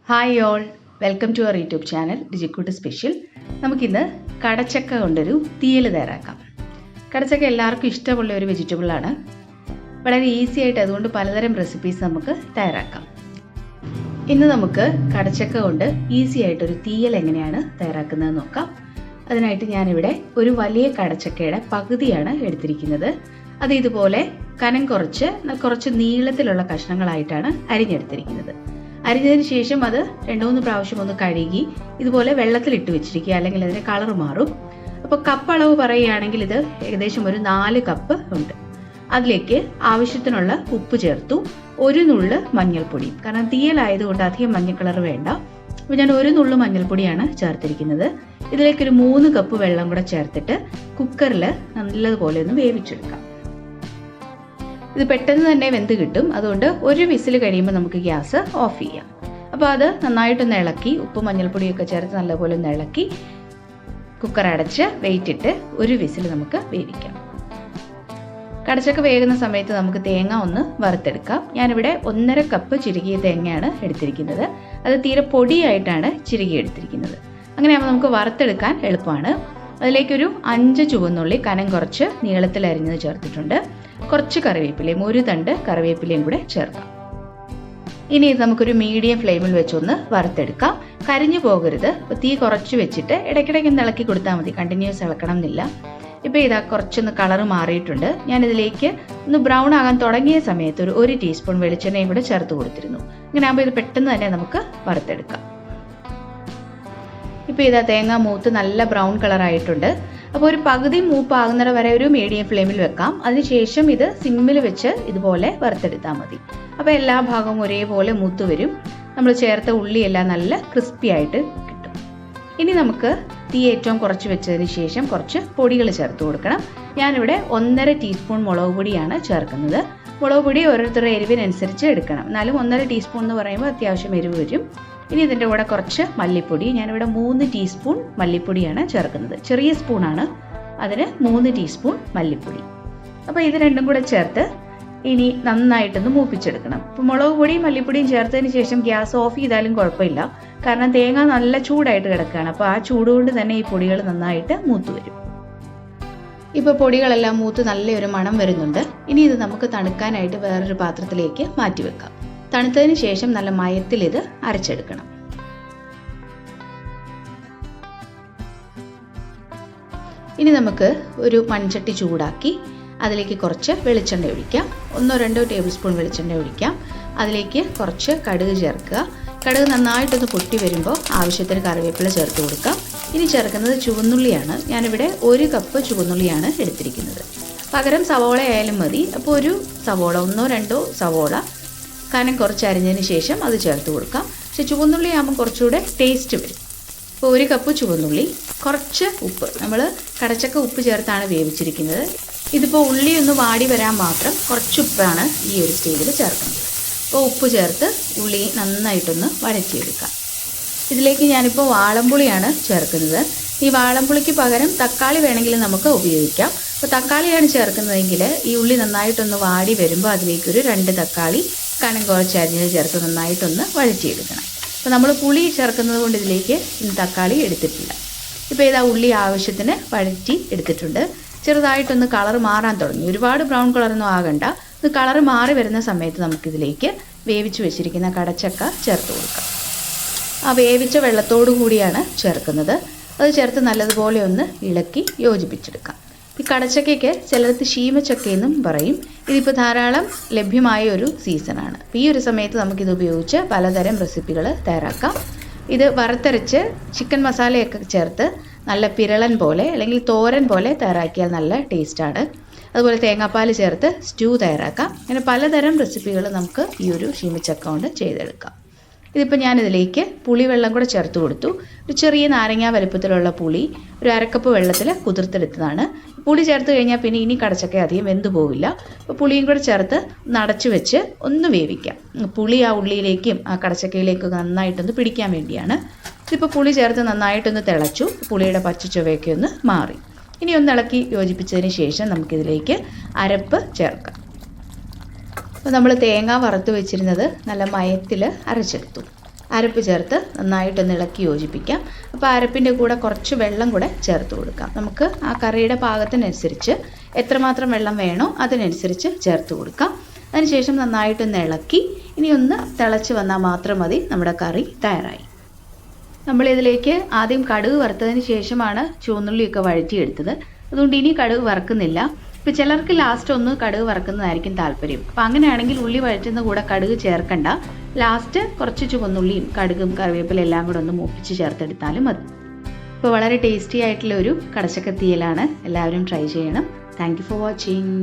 Hi all, welcome to our YouTube channel Digikoot special. നമുക്കിന്ന് കടച്ചക്ക കൊണ്ടൊരു തീയൽ തയ്യാറാക്കാം. കടച്ചക്ക എല്ലാവർക്കും ഇഷ്ടമുള്ള ഒരു വെജിറ്റബിളാണ്. വളരെ ഈസി ആയിട്ട് അതുകൊണ്ട് പലതരം റെസിപ്പീസ് നമുക്ക് തയ്യാറാക്കാം. ഇന്ന് നമുക്ക് കടച്ചക്ക കൊണ്ട് ഈസി ആയിട്ടൊരു തീയൽ എങ്ങനെയാണ് തയ്യാറാക്കുന്നത് നോക്കാം. അതിനായിട്ട് ഞാനിവിടെ ഒരു വലിയ കടച്ചക്കയുടെ പകുതിയാണ് എടുത്തിരിക്കുന്നത്. അത് ഇതുപോലെ കനം കുറച്ച് നീളത്തിലുള്ള കഷ്ണങ്ങളായിട്ടാണ് അരിഞ്ഞെടുത്തിരിക്കുന്നത്. അരിഞ്ഞതിന് ശേഷം അത് 2-3 പ്രാവശ്യം ഒന്ന് കഴുകി ഇതുപോലെ വെള്ളത്തിലിട്ട് വെച്ചിരിക്കുക, അല്ലെങ്കിൽ അതിൻ്റെ കളർ മാറും. അപ്പോൾ കപ്പ് അളവ് പറയുകയാണെങ്കിൽ ഇത് ഏകദേശം ഒരു 4 കപ്പ് ഉണ്ട്. അതിലേക്ക് ആവശ്യത്തിനുള്ള ഉപ്പ് ചേർത്തു, ഒരു നുള്ള് മഞ്ഞൾപ്പൊടി, കാരണം തീയലായതുകൊണ്ട് അധികം മഞ്ഞ കളർ വേണ്ട. അപ്പോൾ ഞാൻ ഒരു നുള്ള് മഞ്ഞൾപ്പൊടിയാണ് ചേർത്തിരിക്കുന്നത്. ഇതിലേക്കൊരു 3 കപ്പ് വെള്ളം കൂടെ ചേർത്തിട്ട് കുക്കറിൽ നല്ലതുപോലെ ഒന്ന് വേവിച്ചെടുക്കാം. ഇത് പെട്ടെന്ന് തന്നെ വെന്ത് കിട്ടും, അതുകൊണ്ട് ഒരു വിസിൽ കഴിയുമ്പോൾ നമുക്ക് ഗ്യാസ് ഓഫ് ചെയ്യാം. അപ്പോൾ അത് നന്നായിട്ടൊന്ന് ഇളക്കി, ഉപ്പ് മഞ്ഞൾപ്പൊടിയൊക്കെ ചേർത്ത് നല്ലപോലെ ഒന്ന് ഇളക്കി കുക്കർ അടച്ച് വെയിറ്റ് ഇട്ട് ഒരു വിസിൽ നമുക്ക് വേവിക്കാം. കടച്ചക്ക വേകുന്ന സമയത്ത് നമുക്ക് തേങ്ങ ഒന്ന് വറുത്തെടുക്കാം. ഞാനിവിടെ 1.5 കപ്പ് ചിരുകിയ തേങ്ങയാണ് എടുത്തിരിക്കുന്നത്. അത് തീരെ പൊടിയായിട്ടാണ് ചിരുകി എടുത്തിരിക്കുന്നത്. അങ്ങനെയാകുമ്പോൾ നമുക്ക് വറുത്തെടുക്കാൻ എളുപ്പമാണ്. അതിലേക്കൊരു 5 ചുവന്നുള്ളി കനം കുറച്ച് നീളത്തിൽ അരിഞ്ഞത് ചേർത്തിട്ടുണ്ട്. കുറച്ച് കറിവേപ്പിലയും, ഒരു തണ്ട് കറിവേപ്പിലയും കൂടെ ചേർക്കാം. ഇനി ഇത് നമുക്കൊരു മീഡിയം ഫ്ലെയിമിൽ വെച്ചൊന്ന് വറുത്തെടുക്കാം. കരിഞ്ഞു പോകരുത്. അപ്പോൾ തീ കുറച്ച് വെച്ചിട്ട് ഇടയ്ക്കിടയ്ക്ക് ഒന്ന് ഇളക്കി കൊടുത്താൽ മതി, കണ്ടിന്യൂസ് ഇളക്കണം എന്നില്ല. ഇപ്പോൾ ഇതാ കുറച്ചൊന്ന് കളർ മാറിയിട്ടുണ്ട്. ഞാനിതിലേക്ക് ഒന്ന് ബ്രൗൺ ആകാൻ തുടങ്ങിയ സമയത്ത് ഒരു ടീസ്പൂൺ വെളിച്ചെണ്ണയും കൂടെ ചേർത്ത് കൊടുത്തിരുന്നു. ഇങ്ങനെ ആകുമ്പോൾ ഇത് പെട്ടെന്ന് തന്നെ നമുക്ക് വറുത്തെടുക്കാം. ഇപ്പോൾ ഇതാ തേങ്ങ മൂത്ത് നല്ല ബ്രൗൺ കളറായിട്ടുണ്ട്. അപ്പോൾ ഒരു പകുതി മൂപ്പാകുന്നിട വരെ ഒരു മീഡിയം ഫ്ലെയിമിൽ വെക്കാം. അതിനുശേഷം ഇത് സിമ്മിൽ വെച്ച് ഇതുപോലെ വറുത്തെടുത്താൽ മതി. അപ്പോൾ എല്ലാ ഭാഗവും ഒരേപോലെ മൂത്ത് വരും. നമ്മൾ ചേർത്ത ഉള്ളിയെല്ലാം നല്ല ക്രിസ്പി ആയിട്ട് കിട്ടും. ഇനി നമുക്ക് തീ ഏറ്റവും കുറച്ച് വെച്ചതിന് ശേഷം കുറച്ച് പൊടികൾ ചേർത്ത് കൊടുക്കണം. ഞാനിവിടെ 1.5 ടീസ്പൂൺ മുളക് പൊടിയാണ് ചേർക്കുന്നത്. മുളക് പൊടി ഓരോരുത്തരുടെ എരിവിനനുസരിച്ച് എടുക്കണം. എന്നാലും 1.5 ടീസ്പൂൺ എന്ന് പറയുമ്പോൾ അത്യാവശ്യം എരിവ് വരും. ഇനി ഇതിൻ്റെ കൂടെ കുറച്ച് മല്ലിപ്പൊടി, ഞാനിവിടെ 3 ടീസ്പൂൺ മല്ലിപ്പൊടിയാണ് ചേർക്കുന്നത്. ചെറിയ സ്പൂണാണ്, അതിന് 3 ടീസ്പൂൺ മല്ലിപ്പൊടി. അപ്പോൾ ഇത് രണ്ടും കൂടെ ചേർത്ത് ഇനി നന്നായിട്ടൊന്ന് മൂപ്പിച്ചെടുക്കണം. അപ്പോൾ മുളക് പൊടിയും മല്ലിപ്പൊടിയും ചേർത്തതിന് ശേഷം ഗ്യാസ് ഓഫ് ചെയ്താലും കുഴപ്പമില്ല, കാരണം തേങ്ങ നല്ല ചൂടായിട്ട് കിടക്കുകയാണ്. അപ്പോൾ ആ ചൂടുകൊണ്ട് തന്നെ ഈ പൊടികൾ നന്നായിട്ട് മൂത്ത് വരും. ഇപ്പോൾ പൊടികളെല്ലാം മൂത്ത് നല്ലൊരു മണം വരുന്നുണ്ട്. ഇനി ഇത് നമുക്ക് തണുക്കാനായിട്ട് വേറൊരു പാത്രത്തിലേക്ക് മാറ്റി വെക്കാം. തണുത്തതിന് ശേഷം നല്ല മയത്തിൽ ഇത് അരച്ചെടുക്കണം. ഇനി നമുക്ക് ഒരു മൺചട്ടി ചൂടാക്കി അതിലേക്ക് കുറച്ച് വെളിച്ചെണ്ണ ഒഴിക്കാം. 1-2 ടേബിൾ സ്പൂൺ വെളിച്ചെണ്ണ ഒഴിക്കാം. അതിലേക്ക് കുറച്ച് കടുക് ചേർക്കുക. കടുക് നന്നായിട്ടൊന്ന് പൊട്ടി വരുമ്പോൾ ആവശ്യത്തിന് കറിവേപ്പില ചേർത്ത് കൊടുക്കാം. ഇനി ചേർക്കുന്നത് ചുവന്നുള്ളിയാണ്. ഞാനിവിടെ 1 കപ്പ് ചുവന്നുള്ളിയാണ് എടുത്തിരിക്കുന്നത്. പകരം സവോള ആയാലും മതി. അപ്പോൾ ഒരു സവോള, 1-2 സവോള കനം കുറച്ച് അരിഞ്ഞതിന് ശേഷം അത് ചേർത്ത് കൊടുക്കാം. പക്ഷെ ചുവന്നുള്ളി ആകുമ്പോൾ കുറച്ചുകൂടെ ടേസ്റ്റ് വരും. അപ്പോൾ 1 കപ്പ് ചുവന്നുള്ളി, കുറച്ച് ഉപ്പ്. നമ്മൾ കടച്ചക്ക ഉപ്പ് ചേർത്താണ് വേവിച്ചിരിക്കുന്നത്. ഇതിപ്പോൾ ഉള്ളി ഒന്ന് വാടി വരാൻ മാത്രം കുറച്ച് ഉപ്പാണ് ഈ ഒരു സ്റ്റേജിൽ ചേർക്കുന്നത്. അപ്പോൾ ഉപ്പ് ചേർത്ത് ഉള്ളി നന്നായിട്ടൊന്ന് വഴറ്റിയെടുക്കാം. ഇതിലേക്ക് ഞാനിപ്പോൾ വാളംപുളിയാണ് ചേർക്കുന്നത്. ഈ വാളംപുളിക്ക് പകരം തക്കാളി വേണമെങ്കിൽ നമുക്ക് ഉപയോഗിക്കാം. അപ്പോൾ തക്കാളിയാണ് ചേർക്കുന്നതെങ്കിൽ ഈ ഉള്ളി നന്നായിട്ടൊന്ന് വാടി വരുമ്പോൾ അതിലേക്കൊരു 2 തക്കാളി കനം കുറച്ച് അരിഞ്ഞത് ചേർത്ത് നന്നായിട്ടൊന്ന് വഴറ്റിയെടുക്കണം. അപ്പോൾ നമ്മൾ പുളി ചേർക്കുന്നത് കൊണ്ട് ഇതിലേക്ക് തക്കാളി എടുത്തിട്ടില്ല. ഇപ്പോൾ ഇതാ ഉള്ളി ആവശ്യത്തിന് വഴറ്റി എടുത്തിട്ടുണ്ട്. ചെറുതായിട്ടൊന്ന് കളർ മാറാൻ തുടങ്ങി. ഒരുപാട് ബ്രൗൺ കളറൊന്നും ആകണ്ട. ഇത് കളർ മാറി വരുന്ന സമയത്ത് നമുക്കിതിലേക്ക് വേവിച്ച് വെച്ചിരിക്കുന്ന കടച്ചക്ക ചേർത്ത് കൊടുക്കാം. ആ വേവിച്ച വെള്ളത്തോടു കൂടിയാണ് ചേർക്കുന്നത്. അത് ചേർത്ത് നല്ലതുപോലെ ഒന്ന് ഇളക്കി യോജിപ്പിച്ചെടുക്കാം. ഈ കടച്ചക്കയ്ക്ക് ചിലർക്ക് ശീമച്ചക്കയെന്നും പറയും. ഇതിപ്പോൾ ധാരാളം ലഭ്യമായ ഒരു സീസണാണ്. അപ്പോൾ ഈ ഒരു സമയത്ത് നമുക്കിത് ഉപയോഗിച്ച് പലതരം റെസിപ്പികൾ തയ്യാറാക്കാം. ഇത് വറുത്തരച്ച് ചിക്കൻ മസാലയൊക്കെ ചേർത്ത് നല്ല പിരളൻ പോലെ അല്ലെങ്കിൽ തോരൻ പോലെ തയ്യാറാക്കിയാൽ നല്ല ടേസ്റ്റാണ്. അതുപോലെ തേങ്ങാപ്പാൽ ചേർത്ത് സ്റ്റൂ തയ്യാറാക്കാം. അങ്ങനെ പലതരം റെസിപ്പികൾ നമുക്ക് ഈ ഒരു ശീമച്ചക്ക കൊണ്ട് ചെയ്തെടുക്കാം. ഇതിപ്പോൾ ഞാനിതിലേക്ക് പുളിവെള്ളം കൂടെ ചേർത്ത് കൊടുത്തു. ഒരു ചെറിയ നാരങ്ങ വലുപ്പത്തിലുള്ള പുളി ഒരു 1/2 കപ്പ് വെള്ളത്തിൽ കുതിർത്തെടുത്തതാണ്. പുളി ചേർത്ത് കഴിഞ്ഞാൽ പിന്നെ ഇനി കടച്ചക്ക അധികം വെന്ത് പോവില്ല. അപ്പോൾ പുളിയും കൂടെ ചേർത്ത് നടച്ചു വെച്ച് ഒന്ന് വേവിക്കാം. പുളി ആ ഉള്ളിയിലേക്കും ആ കടച്ചക്കയിലേക്കും നന്നായിട്ടൊന്ന് പിടിക്കാൻ വേണ്ടിയാണ്. ഇതിപ്പോൾ പുളി ചേർത്ത് നന്നായിട്ടൊന്ന് തിളച്ചു. പുളിയുടെ പച്ച ചുവയൊക്കെ ഒന്ന് മാറി. ഇനി ഒന്ന് ഇളക്കി യോജിപ്പിച്ചതിന് ശേഷം നമുക്കിതിലേക്ക് അരപ്പ് ചേർക്കാം. അപ്പോൾ നമ്മൾ തേങ്ങ വറുത്ത് വെച്ചിരുന്നത് നല്ല മയത്തിൽ അരച്ചെടുത്തു. അരപ്പ് ചേർത്ത് നന്നായിട്ടൊന്ന് ഇളക്കി യോജിപ്പിക്കാം. അപ്പോൾ അരപ്പിൻ്റെ കൂടെ കുറച്ച് വെള്ളം കൂടെ ചേർത്ത് കൊടുക്കാം. നമുക്ക് ആ കറിയുടെ പാകത്തിനനുസരിച്ച് എത്രമാത്രം വെള്ളം വേണോ അതിനനുസരിച്ച് ചേർത്ത് കൊടുക്കാം. അതിനുശേഷം നന്നായിട്ടൊന്ന് ഇളക്കി ഇനി ഒന്ന് തിളച്ച് വന്നാൽ മാത്രം മതി, നമ്മുടെ കറി തയ്യാറായി. നമ്മളിതിലേക്ക് ആദ്യം കടുക് വറുത്തതിന് ശേഷമാണ് ചുവന്നുള്ളിയൊക്കെ വഴറ്റിയെടുത്തത്. അതുകൊണ്ട് ഇനി കടുക് വറുക്കുന്നില്ല. ഇപ്പോൾ ചിലർക്ക് ലാസ്റ്റ് ഒന്ന് കടുക് വറുക്കുന്നതായിരിക്കും താല്പര്യം. അപ്പോൾ അങ്ങനെയാണെങ്കിൽ ഉള്ളി വഴറ്റുന്ന കൂടെ കടുക് ചേർക്കണ്ട. ലാസ്റ്റ് കുറച്ച് ചുവന്നുള്ളിയും കടുകും കറിവേപ്പില എല്ലാം കൂടെ ഒന്ന് മൂപ്പിച്ച് ചേർത്തെടുത്താലും മതി. ഇപ്പോൾ വളരെ ടേസ്റ്റി ആയിട്ടുള്ള ഒരു കടച്ചക്ക തീയലാണ്. എല്ലാവരും ട്രൈ ചെയ്യണം. Thank you for watching.